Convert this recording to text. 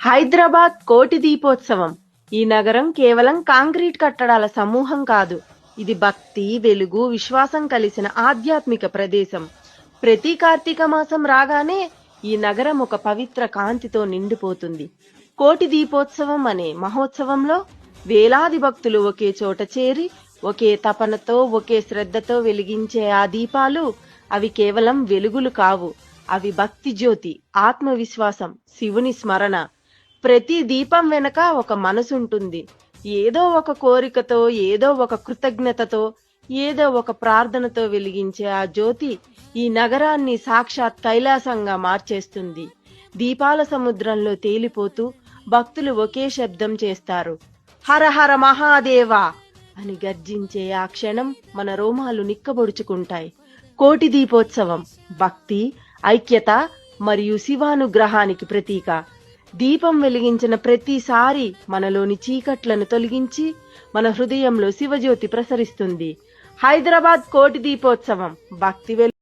హైదరాబాద్ కోటి దీపోత్సవం. ఈ నగరం కేవలం కాంక్రీట్ కట్టడాల సమూహం కాదు. ఇది భక్తి, వెలుగు, విశ్వాసం కలిసిన ఆధ్యాత్మిక ప్రదేశం. ప్రతి కార్తీక మాసం రాగానే ఈ నగరం ఒక పవిత్ర కాంతితో నిండిపోతుంది. కోటి దీపోత్సవం అనే మహోత్సవంలో వేలాది భక్తులు ఒకే చోట చేరి ఒకే తపనతో, ఒకే శ్రద్ధతో వెలిగించే ఆ దీపాలు అవి కేవలం వెలుగులు కావు. అవి భక్తి జ్యోతి, ఆత్మవిశ్వాసం, శివుని స్మరణ. ప్రతి దీపం వెనక ఒక మనసుంటుంది. ఏదో ఒక కోరికతో, ఏదో ఒక కృతజ్ఞతతో, ఏదో ఒక ప్రార్థనతో వెలిగించే ఆ జ్యోతి ఈ నగరాన్ని సాక్షాత్ కైలాసంగా మార్చేస్తుంది. దీపాల సముద్రంలో తేలిపోతూ భక్తులు ఒకే శబ్దం చేస్తారు, హర హర మహాదేవా అని గర్జించే ఆ క్షణం మన రోమాలు నిక్కబొడుచుకుంటాయి. కోటి దీపోత్సవం భక్తి, ఐక్యత మరియు శివానుగ్రహానికి ప్రతీక. దీపం వెలిగించిన ప్రతిసారి మనలోని చీకట్లను తొలగించి మన హృదయంలో శివజ్యోతి ప్రసరిస్తుంది. హైదరాబాద్ కోటి దీపోత్సవం భక్తి